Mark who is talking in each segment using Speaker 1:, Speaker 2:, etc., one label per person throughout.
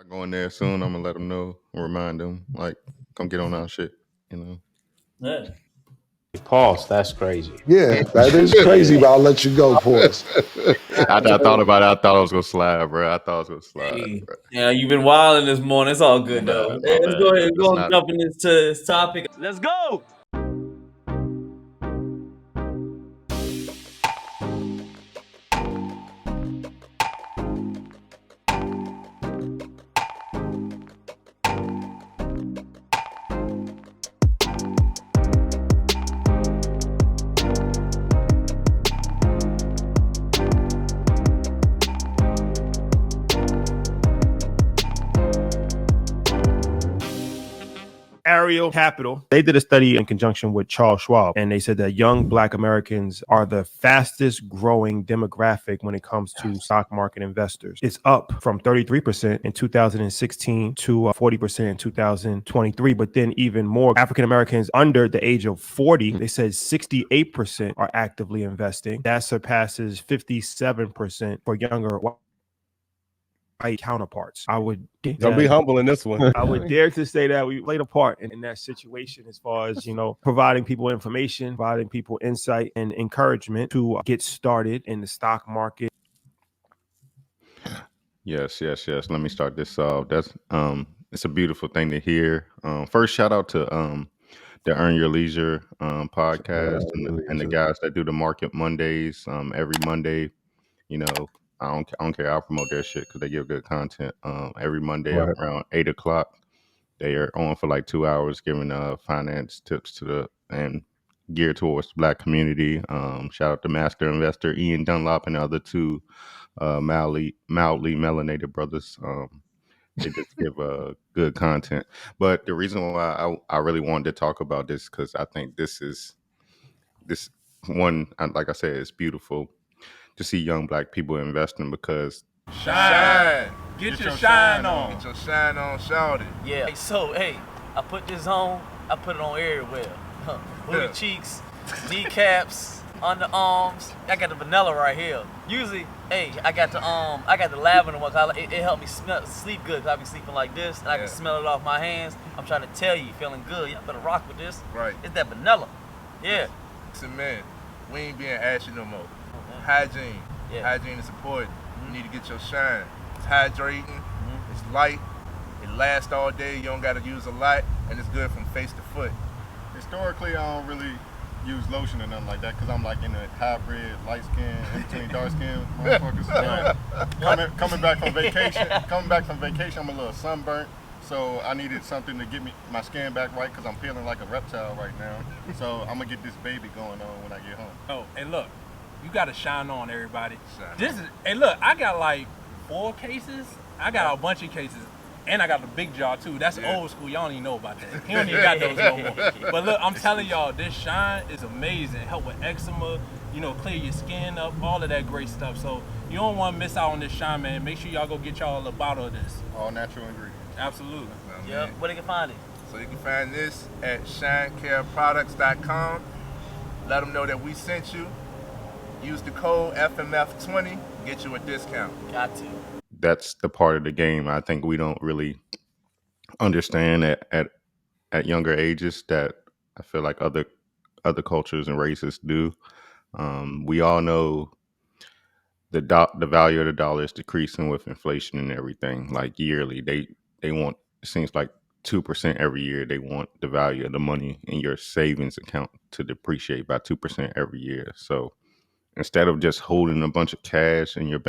Speaker 1: I go in there soon. I'm gonna let them know, remind them, like, come get on our shit. You know.
Speaker 2: Yeah.
Speaker 3: Pause. That's crazy.
Speaker 4: Yeah, that is crazy, but I'll let you go, pause.
Speaker 1: I thought about it. I thought I was gonna slide, bro. I thought I was gonna slide,
Speaker 2: Hey,
Speaker 1: bro.
Speaker 2: yeah, you've been wilding this morning. It's all
Speaker 1: My
Speaker 2: good though.
Speaker 1: bad.
Speaker 2: Hey,
Speaker 1: My
Speaker 2: let's go
Speaker 1: bad.
Speaker 2: ahead and
Speaker 1: It's
Speaker 2: go and
Speaker 1: not.
Speaker 2: jump into this topic. Let's go.
Speaker 3: Ariel Capital, they did a study in conjunction with Charles Schwab, and they said that young Black Americans are the fastest growing demographic when it comes to stock market investors. It's up from 33% in 2016 to 40% in 2023. But then even more African Americans under the age of 40, they said 68% are actively investing. That surpasses 57% for younger white counterparts. I would
Speaker 5: Don't be humble in this one.
Speaker 3: I would dare to say that we played a part in that situation as far as, providing people information, providing people insight and encouragement to get started in the stock market.
Speaker 1: Yes. Let me start this off. That's it's a beautiful thing to hear. First, shout out to the Earn Your Leisure podcast and the guys that do the Market Mondays every Monday. You know, I don't care. I'll promote their shit because they give good content. Every Monday
Speaker 5: Right.
Speaker 1: around 8 o'clock, they are on for like 2 hours, giving finance tips to and geared towards the Black community. Shout out to Master Investor Ian Dunlop and the other two mildly melanated brothers. They just give good content. But the reason why I really wanted to talk about this because I think this one, like I said, it's beautiful to see young Black people investing because
Speaker 6: Shine. Get your shine on. Get your shine on, shout it.
Speaker 2: Yeah. So I put this on. I put it on everywhere. Booty cheeks, kneecaps, underarms. I got the vanilla right here. Usually, I got the lavender one. It helped me sleep good. 'Cause I be sleeping like this, and I can smell it off my hands. I'm trying to tell you, feeling good. Y'all better rock with this.
Speaker 6: Right.
Speaker 2: It's that vanilla. Yeah.
Speaker 6: Listen, man, we ain't being ashy no more. Hygiene.
Speaker 2: Yeah.
Speaker 6: Hygiene is important. You need to get your shine. It's hydrating. It's light. It lasts all day. You don't got to use a lot, and it's good from face to foot.
Speaker 7: Historically, I don't really use lotion or nothing like that because I'm like in a hybrid, light skin, in between dark skin motherfuckers. Coming back from vacation, I'm a little sunburnt. So I needed something to get my skin back right because I'm feeling like a reptile right now. So I'm gonna get this baby going on when I get home.
Speaker 8: Oh, and look, you gotta shine on, everybody. Look, I got like 4 cases. I got a bunch of cases. And I got the big jar too. That's old school. Y'all don't even know about that. He don't even got those no more. But look, I'm telling y'all, this shine is amazing. Help with eczema, clear your skin up, all of that great stuff. So you don't want to miss out on this shine, man. Make sure y'all go get y'all a bottle of this.
Speaker 7: All natural ingredients.
Speaker 8: Absolutely.
Speaker 2: Yep. Where they can find it?
Speaker 6: So you can find this at shinecareproducts.com. Let them know that we sent you. Use the code FMF20, get you a discount.
Speaker 2: Got to.
Speaker 1: that's the part of the game I think we don't really understand at younger ages that I feel like other cultures and races do. We all know the value of the dollar is decreasing with inflation and everything. Like yearly, they want, it seems like 2% every year. They want the value of the money in your savings account to depreciate by 2% every year. So instead of just holding a bunch of cash in your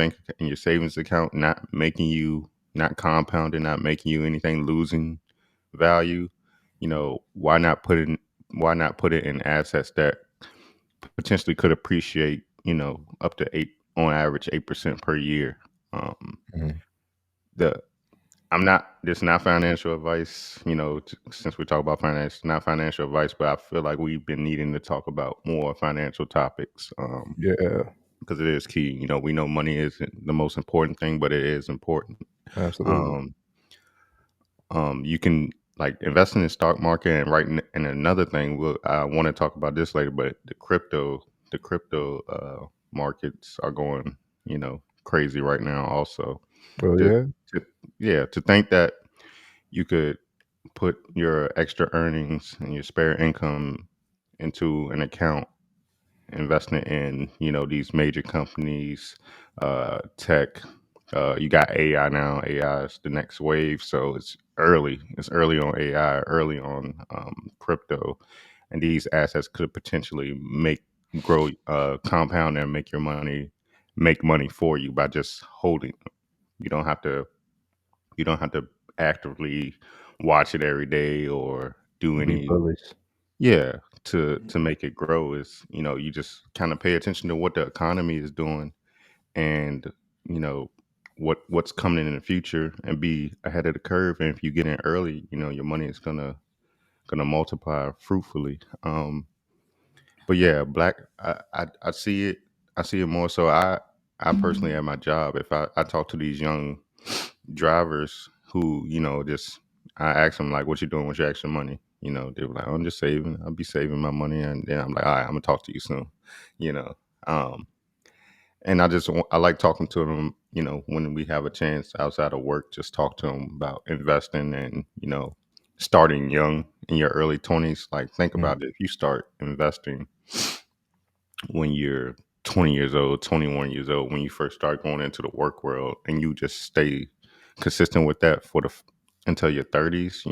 Speaker 1: savings account, not compounding, not making you anything, losing value, why not put it in assets that potentially could appreciate, up to on average 8% per year. The I'm not, this is not financial advice, since we talk about finance, not financial advice, but I feel like we've been needing to talk about more financial topics.
Speaker 5: Yeah,
Speaker 1: Because it is key. We know money isn't the most important thing, but it is important.
Speaker 5: absolutely.
Speaker 1: You can like invest in the stock market, and another thing, I want to talk about this later, but the crypto markets are going, crazy right now also.
Speaker 5: Well,
Speaker 1: Just-
Speaker 5: yeah.
Speaker 1: yeah, to think that you could put your extra earnings and your spare income into an account, investing in these major companies, tech. You got AI now. AI is the next wave, so it's early. It's early on AI, early on crypto, and these assets could potentially grow, compound, and make money for you by just holding them. You don't have to. You don't have to actively watch it every day or do
Speaker 5: Be
Speaker 1: any.
Speaker 5: bullish.
Speaker 1: Yeah, to make it grow is, you just kind of pay attention to what the economy is doing, and you know what's coming in the future, and be ahead of the curve. And if you get in early, your money is gonna multiply fruitfully. But yeah, black, I see it. I see it more so. I personally at my job, if I talk to these young drivers who, just, I ask them like, what you doing with your extra money? They're like, I'm just saving. I'll be saving my money. And then I'm like, all right, I'm gonna talk to you soon. You know. Um, and I like talking to them, when we have a chance outside of work, just talk to them about investing and, starting young in your early 20s. Like, think
Speaker 5: Mm.
Speaker 1: about it. If you start investing when you're 20 years old, 21 years old, when you first start going into the work world, and you just stay consistent with that until your 30s,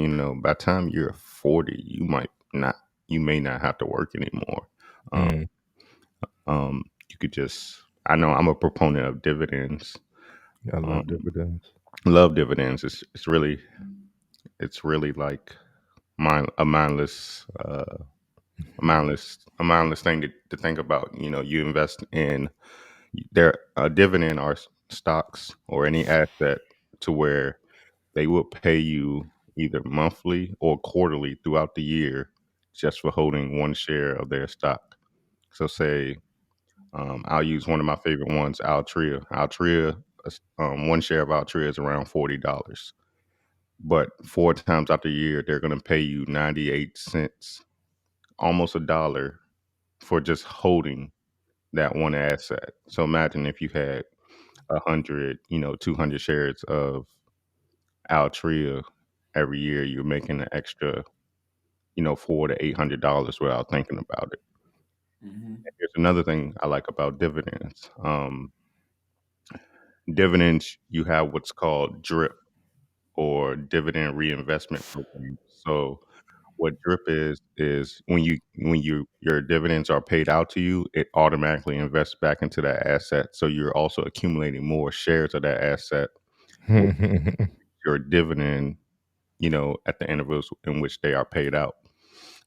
Speaker 1: by the time you're 40, you may not have to work anymore. Um,
Speaker 5: Mm.
Speaker 1: you could just, I know I'm a proponent of dividends.
Speaker 5: I love
Speaker 1: Um,
Speaker 5: dividends.
Speaker 1: love dividends. It's really like a mindless thing to think about. You invest in their dividend or stocks or any asset to where they will pay you either monthly or quarterly throughout the year just for holding one share of their stock. So say, I'll use one of my favorite ones, Altria. One share of Altria is around $40, but 4 times out the year they're going to pay you 98 cents, almost a dollar, for just holding that one asset. So imagine if you had 100, 200 shares of Altria every year, you're making an extra, $400 to $800 without thinking about it. Here's another thing I like about dividends. Dividends, you have what's called DRIP, or dividend reinvestment program. So what DRIP is your dividends are paid out to you, it automatically invests back into that asset. So you're also accumulating more shares of that asset, which your dividend, at the intervals in which they are paid out.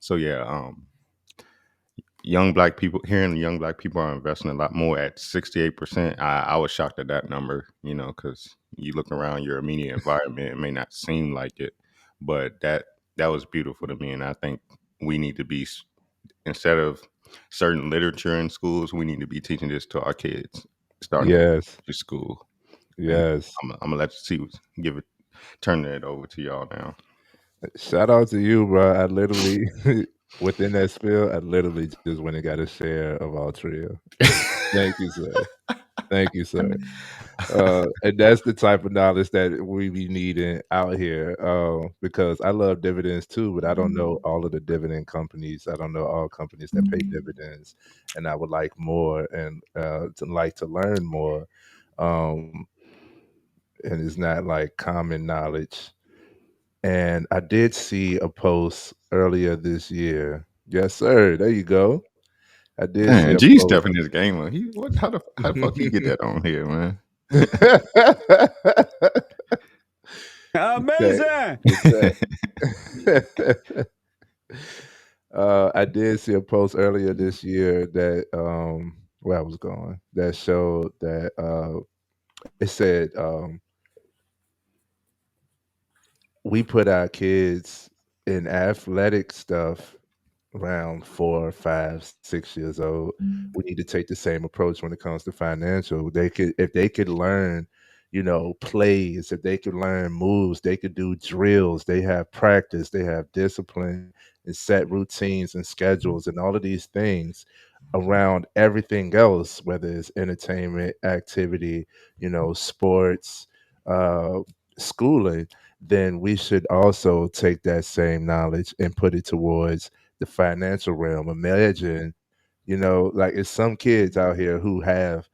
Speaker 1: So yeah, young black people are investing a lot more at 68%. I was shocked at that number, because you look around your immediate environment, it may not seem like it, but that was beautiful to me. And I think we need to be, instead of certain literature in schools, we need to be teaching this to our kids starting
Speaker 5: Yes.
Speaker 1: to school. And
Speaker 5: Yes.
Speaker 1: I'm gonna let you turn it over to y'all now.
Speaker 5: Shout out to you, bro. I literally within that spiel, I literally just went and got a share of Altria. Thank you, sir. Thank you, sir. And that's the type of knowledge that we be needing out here. Because I love dividends too, but I don't know all of the dividend companies. I don't know all companies that pay dividends, and I would like more and to like to learn more. Um, and it's not like common knowledge. And I did see a post earlier this year. Yes, sir. There you go. I did see
Speaker 1: Man,
Speaker 5: a
Speaker 1: G
Speaker 5: post.
Speaker 1: stepping his game up. How the fuck he get that on here, man?
Speaker 5: The tech,
Speaker 9: Amazing.
Speaker 5: the tech. I did see a post earlier this year that where I was going that showed that it said we put our kids in athletic stuff around 4, 5, 6 years old. We need to take the same approach when it comes to financial. They could, if they could learn, plays, if they could learn moves, they could do drills. They have practice, they have discipline, and set routines and schedules, and all of these things around everything else, whether it's entertainment, activity, sports, uh, schooling, then we should also take that same knowledge and put it towards the financial realm. Imagine, like it's some kids out here who have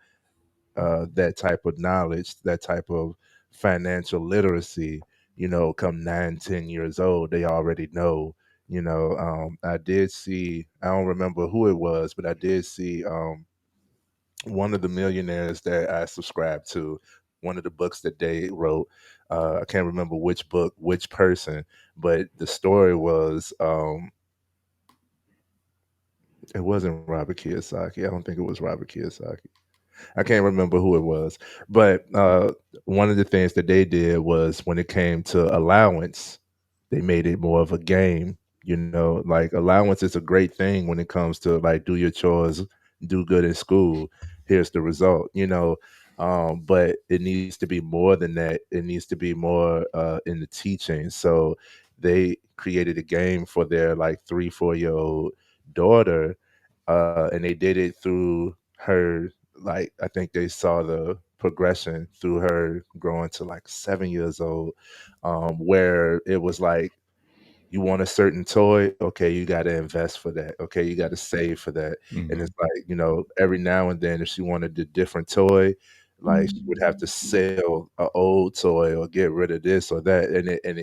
Speaker 5: that type of knowledge, that type of financial literacy, come 9, 10 years old, they already know. I did see, I don't remember who it was, but I did see one of the millionaires that I subscribed to, one of the books that they wrote. I can't remember which book, which person, but the story was it wasn't Robert Kiyosaki. I don't think it was Robert Kiyosaki. I can't remember who it was, but one of the things that they did was when it came to allowance, they made it more of a game. Like allowance is a great thing when it comes to like do your chores, do good in school. Here's the result. But it needs to be more than that. It needs to be more in the teaching. So they created a game for their like 3, 4 year old daughter, and they did it through her, like I think they saw the progression through her growing to like 7 years old, where it was like you want a certain toy, okay, you got to invest for that. Okay, you got to save for that. And
Speaker 1: Hmm.
Speaker 5: it's like, every now and then, if she wanted a different toy, like she would have to sell an old toy or get rid of this or that. And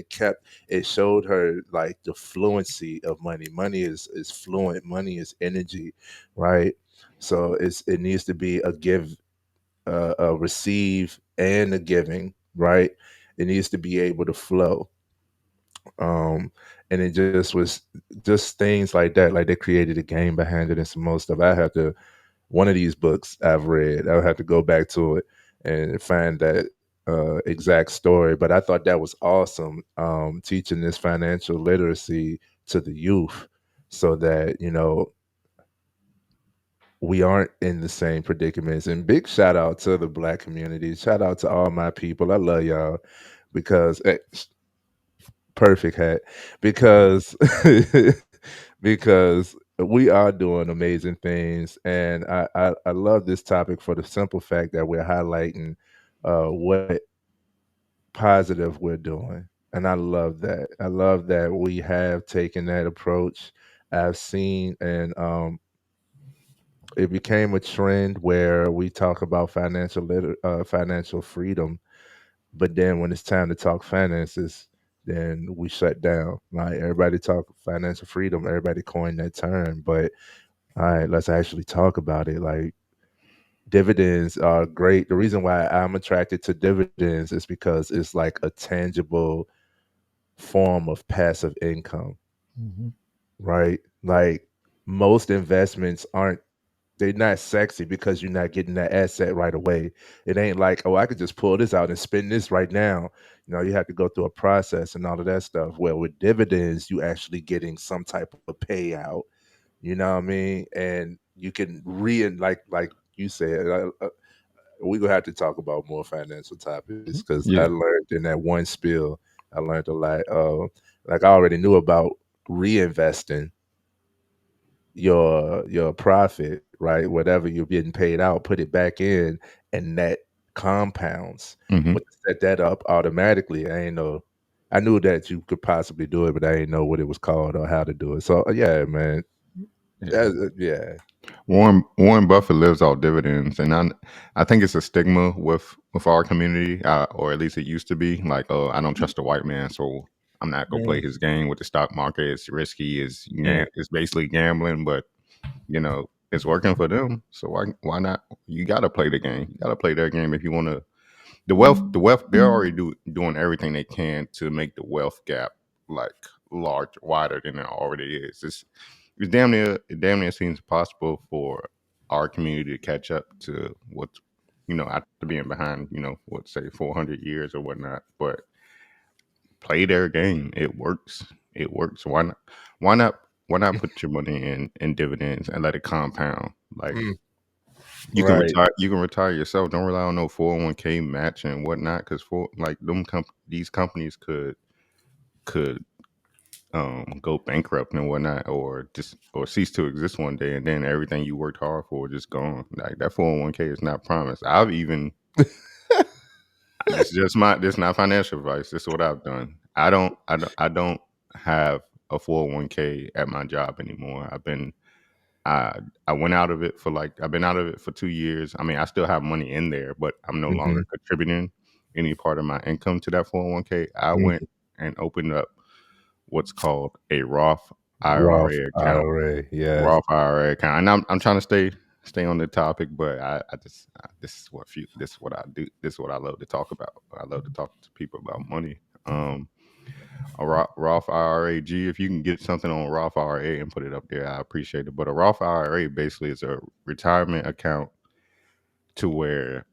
Speaker 5: it showed her like the fluency of money. Money is fluent, money is energy, right? So it needs to be a give, a receive, and a giving, right? It needs to be able to flow. um and it just was just things like that, like they created a game behind it and some more stuff. I have to, one of these books I've read, I'll have to go back to it and find that exact story. But I thought that was awesome, teaching this financial literacy to the youth, so that we aren't in the same predicaments. And big shout out to the black community, shout out to all my people, I love y'all, because perfect hat, because because we are doing amazing things. And I love this topic for the simple fact that we're highlighting what positive we're doing. And I love that. I love that we have taken that approach. I've seen, and it became a trend where we talk about financial freedom, but then when it's time to talk finances, then we shut down. Like everybody talk financial freedom, everybody coined that term, but all right, let's actually talk about it. Like dividends are great. The reason why I'm attracted to dividends is because it's like a tangible form of passive income,
Speaker 1: Hmm.
Speaker 5: right? Like most investments aren't, they're not sexy because you're not getting that asset right away. It ain't like, oh, I could just pull this out and spend this right now. You have to go through a process and all of that stuff. Well, with dividends, you actually getting some type of payout. You know what I mean? And you can like you said, we gonna have to talk about more financial topics because I
Speaker 1: Yeah.
Speaker 5: learned in that one spill, I learned a lot. Like I already knew about reinvesting your profit, right? Whatever you're getting paid out, put it back in, and that compounds.
Speaker 1: Hmm.
Speaker 5: But to set that up automatically, I ain't know. I knew that you could possibly do it, but I didn't know what it was called or how to do it. So yeah, man,
Speaker 1: Yeah.
Speaker 5: yeah.
Speaker 1: Warren Buffett lives off dividends, and I think it's a stigma with our community, or at least it used to be. Like, oh, I don't trust the white man, so I'm not gonna play
Speaker 3: Mm,
Speaker 1: his game with the stock market. It's risky.
Speaker 3: mm,
Speaker 1: It's basically gambling, but it's working for them. So why not? You gotta play the game. You gotta play their game if you want to. The wealth, they're already doing everything they can to make the wealth gap like wider than it already is. It damn near seems possible for our community to catch up to what's after being behind, what say 400 years or whatnot. But play their game. It works. It works. Why not? Why not put your money in dividends and let it compound? Like
Speaker 5: Mm,
Speaker 1: you can
Speaker 5: right.
Speaker 1: retire. You can retire yourself. Don't rely on no 401k match and whatnot. Because for like these companies could go bankrupt and whatnot, or cease to exist one day, and then everything you worked hard for just gone. Like that 401k is not promised. this is just this is not financial advice. This is what I've done. I don't have a 401k at my job anymore. I I went out of it for I've been out of it for 2 years. I mean, I still have money in there, but I'm no longer
Speaker 5: Mhm.
Speaker 1: contributing any part of my income to that 401k. I went
Speaker 5: Mhm.
Speaker 1: and opened up what's called a Roth
Speaker 5: Roth
Speaker 1: IRA account.
Speaker 5: IRA, yes.
Speaker 1: Roth IRA account, and I'm trying to stay on the topic, but this is what I do. This is what I love to talk about. I love to talk to people about money. A Roth IRA, if you can get something on Roth IRA and put it up there, I appreciate it. But a Roth IRA basically is a retirement account to where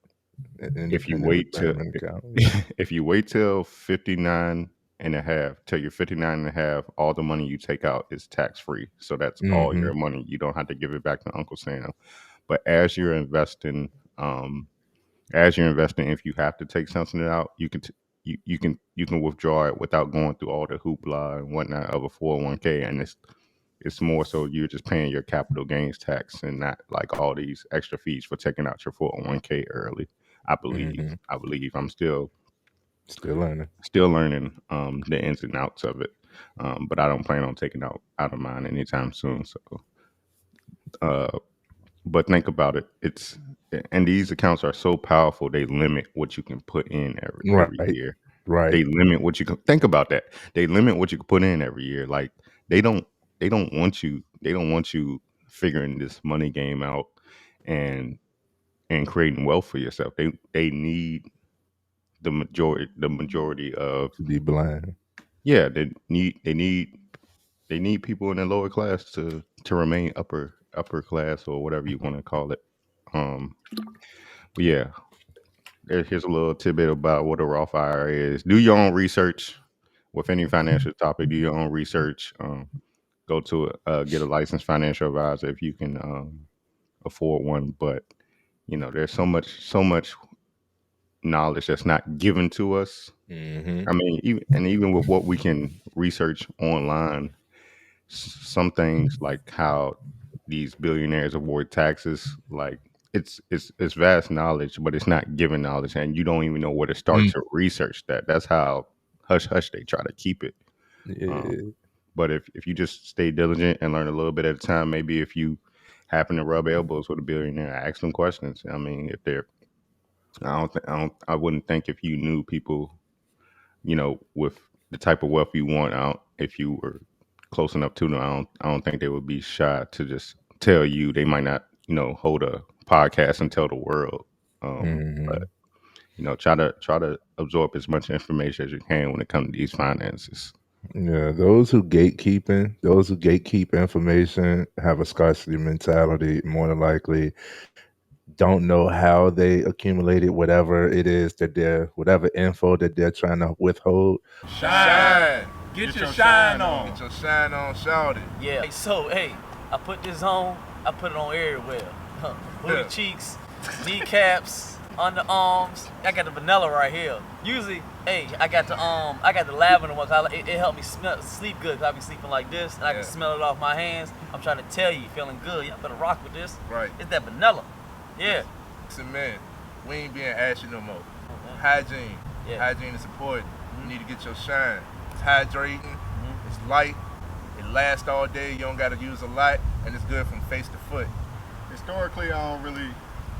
Speaker 5: An
Speaker 1: if you
Speaker 5: independent
Speaker 1: wait to
Speaker 5: retirement account, yeah.
Speaker 1: if you wait till 59 and a half, till you're 59 and a half, all the money you take out is tax free. So that's all
Speaker 5: Mhm.
Speaker 1: your money. You don't have to give it back to Uncle Sam. But um, as you're investing, if you have to take something out, you can withdraw it without going through all the hoopla and whatnot of a 401k, and it's more so you're just paying your capital gains tax and not like all these extra fees for taking out your 401k early. I believe.
Speaker 5: Mhm.
Speaker 1: I believe. I'm
Speaker 5: Still learning.
Speaker 1: still learning the ins and outs of it, but I don't plan on taking out of mine anytime soon. So, uh, but think about it. And these accounts are so powerful. They limit what you can put in every
Speaker 5: Right.
Speaker 1: year.
Speaker 5: Right.
Speaker 1: They limit what you can think about that. They limit what you can put in every year. Like they don't they don't want you figuring this money game out and creating wealth for yourself. They need the majority of
Speaker 5: To be blind.
Speaker 1: yeah, they need people in the lower class to remain upper class or whatever you want to call it. Um but yeah, here's a little tidbit about what a Roth IRA is. Do your own research with any financial topic. Do your own research. Go to get a licensed financial advisor if you can afford one. But there's so much knowledge that's not given to us.
Speaker 5: Mhm.
Speaker 1: I mean, even with what we can research online, some things like how these billionaires avoid taxes, like it's vast knowledge, but it's not given knowledge, and you don't even know where to start
Speaker 5: Mm.
Speaker 1: to research that. That's how hush hush they try to keep it. Um,
Speaker 5: Yeah.
Speaker 1: but if you just stay diligent and learn a little bit at a time, maybe if you happen to rub elbows with a billionaire, ask them questions. I mean, if they're, I wouldn't think if you knew people, with the type of wealth you want out, if you were close enough to them, I don't think they would be shy to just tell you. They might not, hold a podcast and tell the world. But
Speaker 5: Mhm.
Speaker 1: try to absorb as much information as you can when it comes to these finances.
Speaker 5: Yeah, those who gatekeep information have a scarcity mentality, more than likely don't know how they accumulated whatever it is that whatever info that they're trying to withhold.
Speaker 8: Shine.
Speaker 6: Shine.
Speaker 8: Get your shine on.
Speaker 6: Get your shine on, shout it.
Speaker 2: Yeah. So hey, I put this on. I put it on everywhere. Booty cheeks, kneecaps, underarms. I got the vanilla right here. Usually, hey, I got the lavender one. It helped me sleep good. Cause I be sleeping like this, and I can smell it off my hands. I'm trying to tell you, feeling good. Y'all better rock with this.
Speaker 6: Right.
Speaker 2: It's that vanilla. Yeah.
Speaker 6: Listen, man, we ain't being ashy no more. Hygiene.
Speaker 2: Yeah.
Speaker 6: Hygiene is important. You need to get your shine. It's hydrating. It's light. It lasts all day. You don't got to use a lot, and it's good from face to foot.
Speaker 7: Historically, I don't really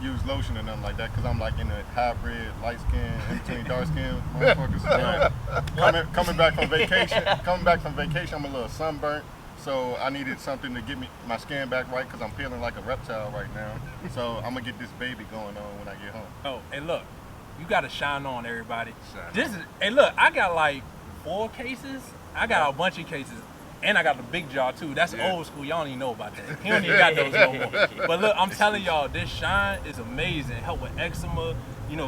Speaker 7: use lotion or nothing like that because I'm like in a hybrid, light skin, in between dark skin motherfuckers. Coming back from vacation, I'm a little sunburnt. So I needed something to get my skin back right because I'm feeling like a reptile right now. So I'm gonna get this baby going on when I get home.
Speaker 8: Oh, hey, look, you got to shine on, everybody.
Speaker 6: Shine
Speaker 8: This is, hey, look, I got like 4 cases. I got a bunch of cases. And I got the big jar too. That's old school. Y'all don't even know about that. He don't even got those no more. But look, I'm telling y'all, this shine is amazing. Help with eczema,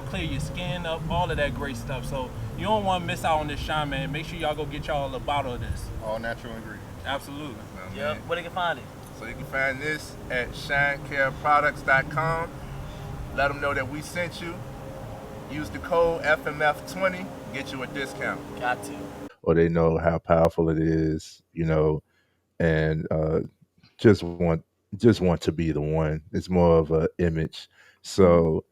Speaker 8: clear your skin up, all of that great stuff. So you don't want to miss out on this shine, man. Make sure y'all go get y'all a bottle of this.
Speaker 7: All natural ingredients.
Speaker 8: Absolutely.
Speaker 2: Yep. Where they can find it?
Speaker 6: So you can find this at shinecareproducts.com. Let them know that we sent you. Use the code FMF20, get you a discount.
Speaker 2: Got to.
Speaker 5: Or they know how powerful it is, and just want to be the one. It's more of a image. So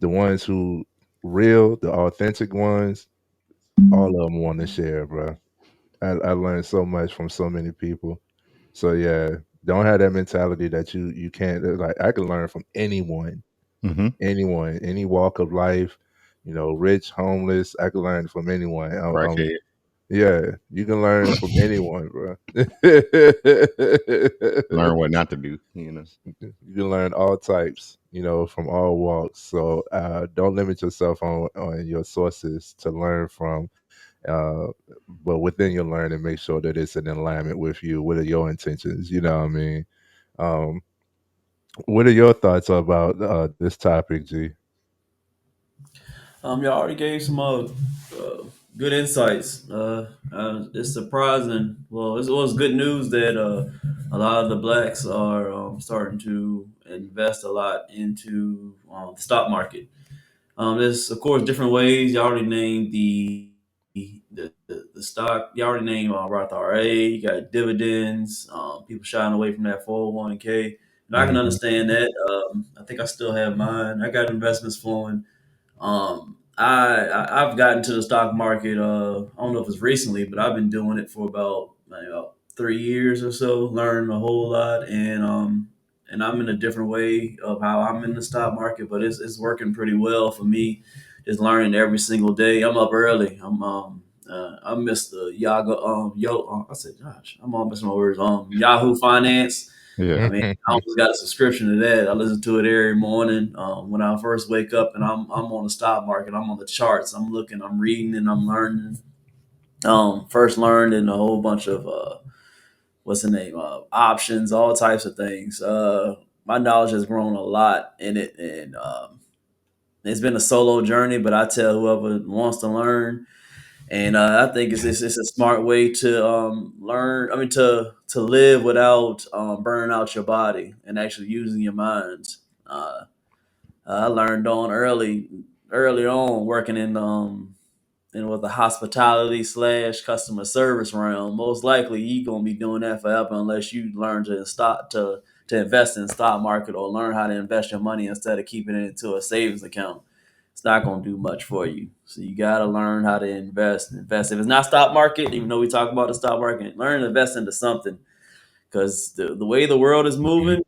Speaker 5: the ones who real, the authentic ones, all of them want to share, bro. I learned so much from so many people. So yeah, don't have that mentality that you can't, like, I can learn from anyone,
Speaker 1: Hmm.
Speaker 5: anyone, any walk of life, rich, homeless. I can learn from anyone.
Speaker 1: Crackhead.
Speaker 5: Yeah, you can learn from anyone, bro.
Speaker 1: Learn what not to do.
Speaker 5: You can learn all types, from all walks. So don't limit yourself on your sources to learn from. Uh, but within your learning, make sure that it's in alignment with you. What are your intentions? You know what I mean? Um, what are your thoughts about this topic, G?
Speaker 9: Y'all already gave some good insights. It's surprising. Well, it was good news that a lot of the blacks are starting to invest a lot into the stock market. There's of course different ways. You already named the stock. You already named Roth IRA. You got dividends. People shying away from that 401k, and I can
Speaker 5: Hmm.
Speaker 9: understand that. I think I still have mine. I got investments flowing. I've gotten to the stock market. I don't know if it's recently, but I've been doing it for about 3 years or so. Learned a whole lot, and I'm in a different way of how I'm in the stock market, but it's working pretty well for me. Just learning every single day. I'm up early. I missed the I said, gosh, I'm all missing my words. Yahoo Finance.
Speaker 1: Yeah.
Speaker 9: I mean, I almost got a subscription to that. I listen to it every morning when I first wake up, and I'm on the stock market. I'm on the charts. I'm looking. I'm reading, and I'm learning. First learned in a whole bunch of what's the name options, all types of things. My knowledge has grown a lot in it, and it's been a solo journey. But I tell whoever wants to learn, and I think it's a smart way to learn. I mean, to live without burning out your body and actually using your minds. Uh, I learned on early on working in with the hospitality slash customer service realm. Most likely, you gonna be doing that forever unless you learn to invest in the stock market or learn how to invest your money instead of keeping it into a savings account. It's not gonna do much for you. So you gotta learn how to invest. Invest. If it's not stock market, even though we talk about the stock market, learn to invest into something because the way the world is moving,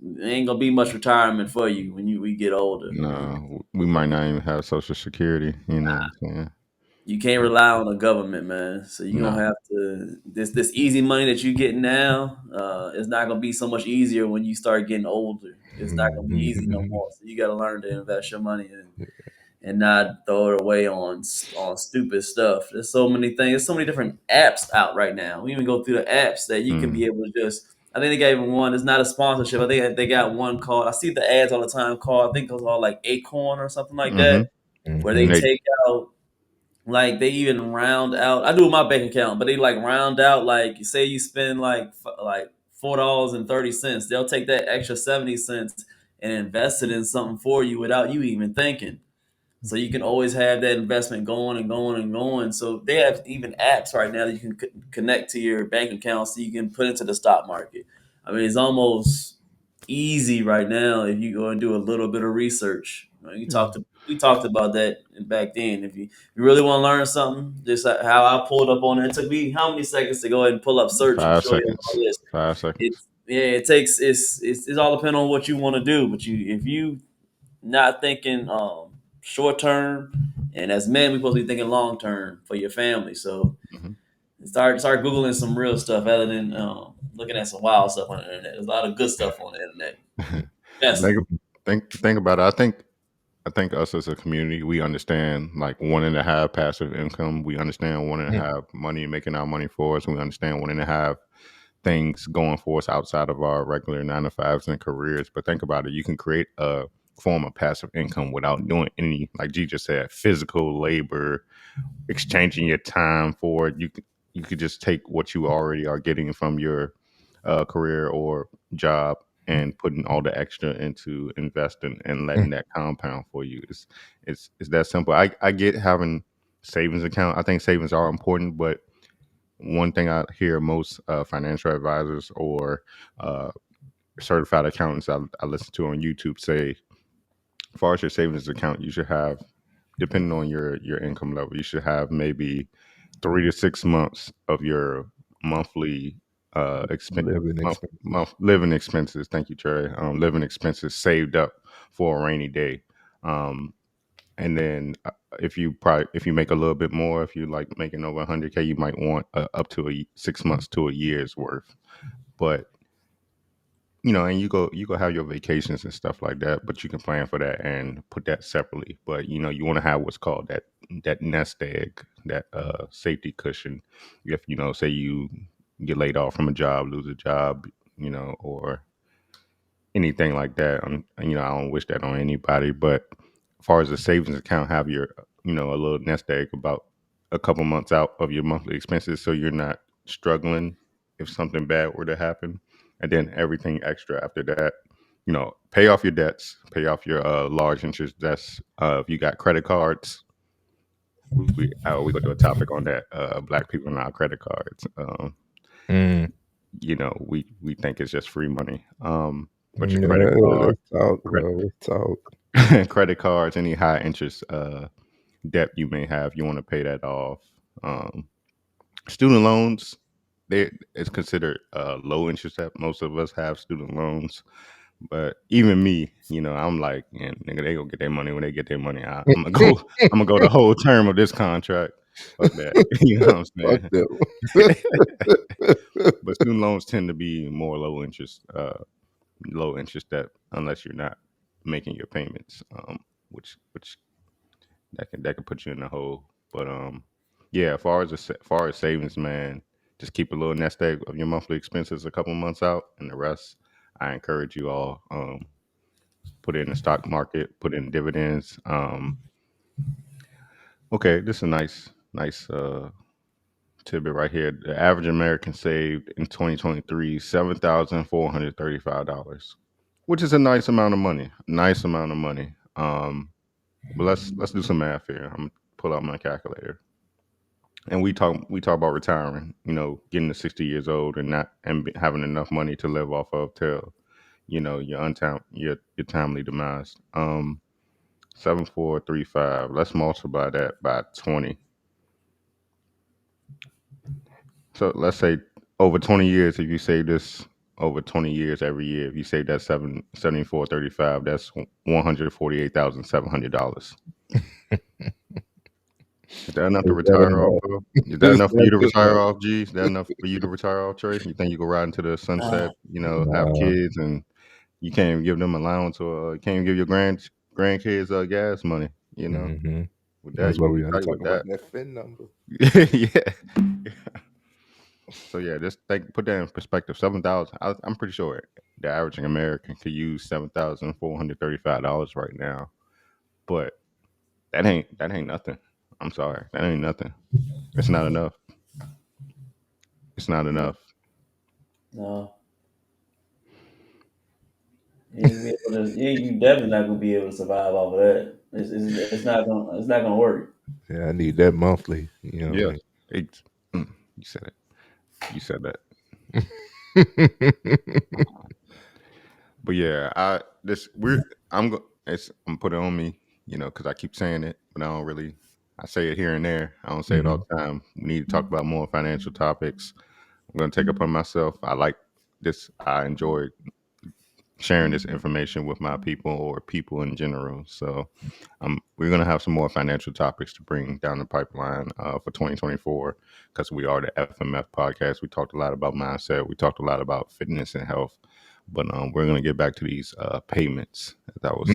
Speaker 9: there ain't gonna be much retirement for you when we get older.
Speaker 1: No, we might not even have Social Security. You know what I'm saying?
Speaker 9: You can't rely on the government, man. So you're
Speaker 1: No.
Speaker 9: gonna have to this easy money that you get now. It's not gonna be so much easier when you start getting older. It's not gonna be easy no more. So you got to learn to invest your money and not throw it away on stupid stuff. There's so many things. There's so many different apps out right now. We even go through the apps that you can
Speaker 1: Mm.
Speaker 9: be able to just. I think they got even one. It's not a sponsorship. I think they got one called. I see the ads all the time. Called. I think it's called like Acorn or something like
Speaker 1: Hmm.
Speaker 9: that, where they
Speaker 1: And they,
Speaker 9: take out like they even round out. I do with my bank account, but they like round out. Like say you spend like $4.30, they'll take that extra 70 cents and invest it in something for you without you even thinking. So you can always have that investment going and going and going. So they have even apps right now that you can connect to your bank account so you can put into the stock market. I mean, it's almost easy right now if you go and do a little bit of research. We talked about that back then. If you really want to learn something, just like how I pulled up on it. It took me how many seconds to go ahead and pull up search and
Speaker 1: five
Speaker 9: show you all
Speaker 1: seconds.
Speaker 9: this.
Speaker 1: 5 seconds.
Speaker 9: It takes it's all depending on what you want to do. But if you not thinking short term, and as men, we're supposed to be thinking long term for your family. So
Speaker 1: Hmm.
Speaker 9: start googling some real stuff other than looking at some wild stuff on the internet. There's a lot of good stuff on the internet. Yes.
Speaker 1: think, think about it. I think us as a community, we understand like wanting to have passive income. We understand wanting to have money, making our money for us. We understand wanting to have things going for us outside of our regular 9 to 5s and careers. But think about it. You can create a form of passive income without doing any, like G just said, physical labor, exchanging your time for it. You could just take what you already are getting from your career or job and putting all the extra into investing and letting that compound for you. It's that simple. I get having savings account. I think savings are important, but one thing I hear most financial advisors or uh, certified accountants I listen to on YouTube say as far as your savings account, you should have, depending on your income level, you should have maybe 3 to 6 months of your monthly
Speaker 5: living expenses.
Speaker 1: living expenses. Thank you, Trey. Living expenses saved up for a rainy day. Um, and then if you make a little bit more, if you like making over 100K, you might want up to 6 months to a year's worth. But and you go have your vacations and stuff like that, but you can plan for that and put that separately. But you want to have what's called that nest egg, that safety cushion. If say you get laid off from a job, lose a job, or anything like that. I don't wish that on anybody, but as far as the savings account, have your a little nest egg about a couple months out of your monthly expenses, so you're not struggling if something bad were to happen, and then everything extra after that. Pay off your debts, pay off your large interest debts. If you got credit cards, we go to a topic on that. Black people and our credit cards.
Speaker 5: Mm.
Speaker 1: We think it's just free money. But your credit
Speaker 5: Yeah,
Speaker 1: card,
Speaker 5: let's talk,
Speaker 1: cre-
Speaker 5: bro. Let's talk.
Speaker 1: credit cards, any high interest debt you may have, you want to pay that off. Um, Student loans, it's considered low interest debt. Most of us have student loans, but even me, I'm like, yeah, nigga, they gonna get their money when they get their money. I'm gonna go. I'm gonna go the whole term of this contract. Fuck that. You know what
Speaker 5: Fuck
Speaker 1: I'm
Speaker 5: them.
Speaker 1: saying? But student loans tend to be more low interest debt unless you're not making your payments, which that can put you in the hole. But yeah, as far as savings, man, just keep a little nest egg of your monthly expenses a couple months out, and the rest, I encourage you all, put it in the stock market, put in dividends. Okay, this is a nice tidbit right here. The average American saved in 2023 $7,435, which is a nice amount of money. Nice amount of money. But let's do some math here. I'm gonna pull out my calculator, and we talk about retiring. Getting to 60 years old and not having enough money to live off of till your timely demise. 7,435. Let's multiply that by 20. So let's say over 20 years, if you save this over 20 years every year, if you save that 77435, that's $148,700. Is that enough to
Speaker 5: Is that
Speaker 1: retire off,
Speaker 5: enough?
Speaker 1: bro? Is that
Speaker 5: Is
Speaker 1: enough for you
Speaker 5: that
Speaker 1: to retire
Speaker 5: enough?
Speaker 1: off, G? Is that enough for you to retire off, Trey? You think you can ride into the sunset, have
Speaker 5: Nah.
Speaker 1: kids, and you can't even give them allowance, or you can't even give your grandkids gas money,
Speaker 5: Hmm.
Speaker 1: With that,
Speaker 5: That's why
Speaker 1: you
Speaker 5: we gotta
Speaker 1: retire
Speaker 5: talk
Speaker 1: with
Speaker 5: about
Speaker 1: that.
Speaker 5: that fin number.
Speaker 1: Yeah. So yeah, just put that in perspective. 7,000. I'm pretty sure the averaging American could use $7,435 right now, but that ain't nothing. I'm sorry, that ain't nothing. It's not enough. It's not enough.
Speaker 9: No, you ain't be able to. You definitely not gonna be able to survive off of that. It's not gonna work.
Speaker 5: Yeah, I need that monthly. You know
Speaker 1: Yes,
Speaker 5: what
Speaker 1: it, you said it. You said that.
Speaker 5: I mean?
Speaker 1: But yeah, I'm put it on me, because I keep saying it, but I don't really. I say it here and there. I don't say it all
Speaker 5: Hmm.
Speaker 1: the time. We need to talk about more financial topics. I'm gonna take upon myself. I like this. I enjoy sharing this information with my people or people in general. So we're going to have some more financial topics to bring down the pipeline for 2024, because we are the FMF podcast. We talked a lot about mindset. We talked a lot about fitness and health. But we're going to get back to these payments, as I was